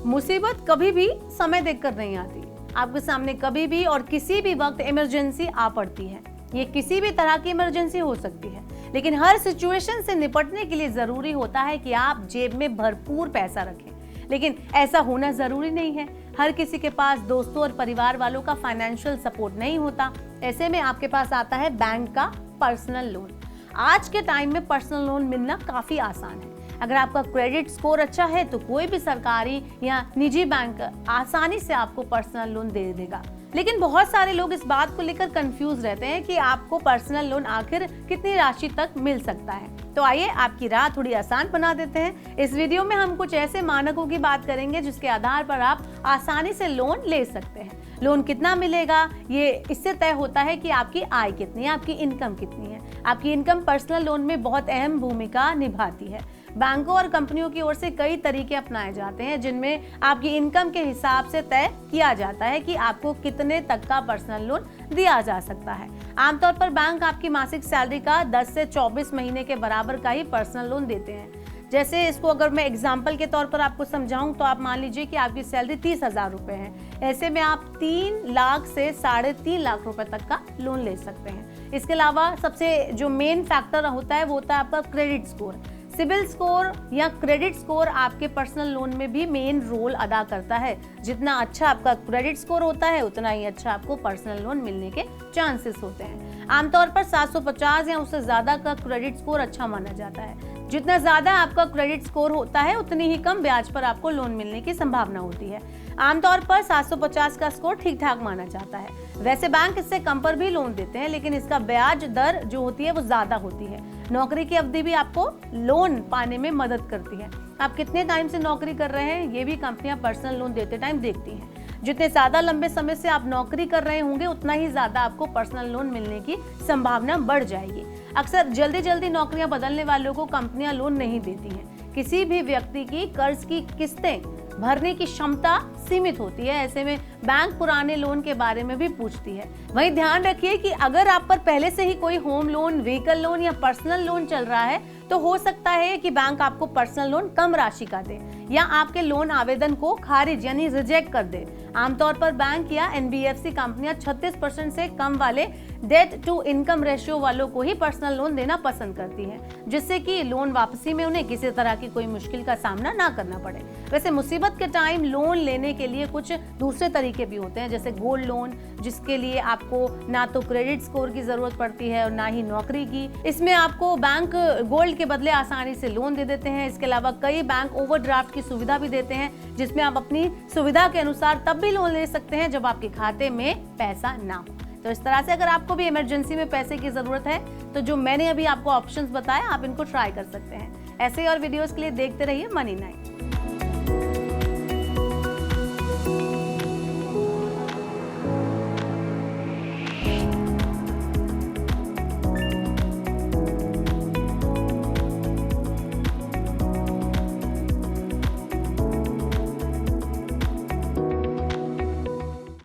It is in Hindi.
मुसीबत कभी भी समय देखकर नहीं आती, आपके सामने कभी भी और किसी भी वक्त इमरजेंसी आ पड़ती है। ये किसी भी तरह की इमरजेंसी हो सकती है, लेकिन हर सिचुएशन से निपटने के लिए जरूरी होता है कि आप जेब में भरपूर पैसा रखें। लेकिन ऐसा होना जरूरी नहीं है। हर किसी के पास दोस्तों और परिवार वालों का फाइनेंशियल सपोर्ट नहीं होता। ऐसे में आपके पास आता है बैंक का पर्सनल लोन। आज के टाइम में पर्सनल लोन मिलना काफी आसान है। अगर आपका क्रेडिट स्कोर अच्छा है तो कोई भी सरकारी या निजी बैंक आसानी से आपको पर्सनल लोन दे देगा। लेकिन बहुत सारे लोग इस बात को लेकर कंफ्यूज रहते हैं कि आपको पर्सनल लोन आखिर कितनी राशि तक मिल सकता है। तो आइए आपकी राह थोड़ी आसान बना देते हैं। इस वीडियो में हम कुछ ऐसे मानकों की बात करेंगे जिसके आधार पर आप आसानी से लोन ले सकते हैं। लोन कितना मिलेगा ये इससे तय होता है कि आपकी आय कितनी है, आपकी इनकम कितनी है। आपकी इनकम पर्सनल लोन में बहुत अहम भूमिका निभाती है। बैंकों और कंपनियों की ओर से कई तरीके अपनाए जाते हैं जिनमें आपकी इनकम के हिसाब से तय किया जाता है कि आपको कितने तक का पर्सनल लोन दिया जा सकता है। आमतौर पर बैंक आपकी मासिक सैलरी का 10 से 24 महीने के बराबर का ही पर्सनल लोन देते हैं। जैसे इसको अगर मैं एग्जाम्पल के तौर पर आपको समझाऊं तो आप मान लीजिए कि आपकी सैलरी 30,000 रुपए है। ऐसे में आप 3 लाख से 3.5 लाख रुपए तक का लोन ले सकते हैं। इसके अलावा सबसे जो मेन फैक्टर होता है वो होता है आपका क्रेडिट स्कोर। सिबिल स्कोर या क्रेडिट स्कोर आपके पर्सनल लोन में भी मेन रोल अदा करता है। जितना अच्छा आपका क्रेडिट स्कोर होता है उतना ही अच्छा आपको पर्सनल लोन मिलने के चांसेस होते हैं। आमतौर पर 750 या उससे ज्यादा का क्रेडिट स्कोर अच्छा माना जाता है। जितना ज्यादा आपका क्रेडिट स्कोर होता है उतनी ही कम ब्याज पर आपको लोन मिलने की संभावना होती है। आमतौर पर 750 का स्कोर ठीक ठाक माना जाता है। वैसे बैंक इससे कम पर भी लोन देते हैं, लेकिन इसका ब्याज दर जो होती है वो ज्यादा होती है। नौकरी की अवधि भी आपको लोन पाने में मदद करती है। आप कितने टाइम से नौकरी कर रहे हैं ये भी कंपनियां पर्सनल लोन देते टाइम देखती हैं। जितने ज्यादा लंबे समय से आप नौकरी कर रहे होंगे उतना ही ज्यादा आपको पर्सनल लोन मिलने की संभावना बढ़ जाएगी। अक्सर जल्दी जल्दी नौकरियां बदलने वालों को कंपनियां लोन नहीं देती हैं। किसी भी व्यक्ति की कर्ज की किस्तें भरने की क्षमता सीमित होती है। ऐसे में बैंक पुराने लोन के बारे में भी पूछती है। वहीं ध्यान रखिए कि अगर आप पर पहले से ही कोई होम लोन, व्हीकल लोन या पर्सनल लोन चल रहा है तो हो सकता है कि बैंक आपको पर्सनल लोन कम राशि का दे या आपके लोन आवेदन को खारिज यानी रिजेक्ट कर दे। आमतौर पर बैंक या एनबीएफसी कंपनियां 36% से कम वाले डेट टू इनकम रेशियो वालों को ही पर्सनल लोन देना पसंद करती है, जिससे कि लोन वापसी में उन्हें किसी तरह की कोई मुश्किल का सामना ना करना पड़े। वैसे मुसीबत के टाइम लोन लेने के लिए कुछ दूसरे तरीके भी होते हैं, जैसे गोल्ड लोन, जिसके लिए आपको ना तो क्रेडिट स्कोर की जरूरत पड़ती है और ना ही नौकरी की। इसमें आपको बैंक गोल्ड के बदले आसानी से लोन दे देते हैं। इसके अलावा कई बैंक ओवरड्राफ्ट की सुविधा भी देते हैं, जिसमें आप अपनी सुविधा के अनुसार तब भी लोन ले सकते हैं जब आपके खाते में पैसा ना हो। तो इस तरह से अगर आपको भी इमरजेंसी में पैसे की जरूरत है तो जो मैंने अभी आपको ऑप्शंस बताया आप इनको ट्राई कर सकते हैं। ऐसे और वीडियोस के लिए देखते रहिए मनी9।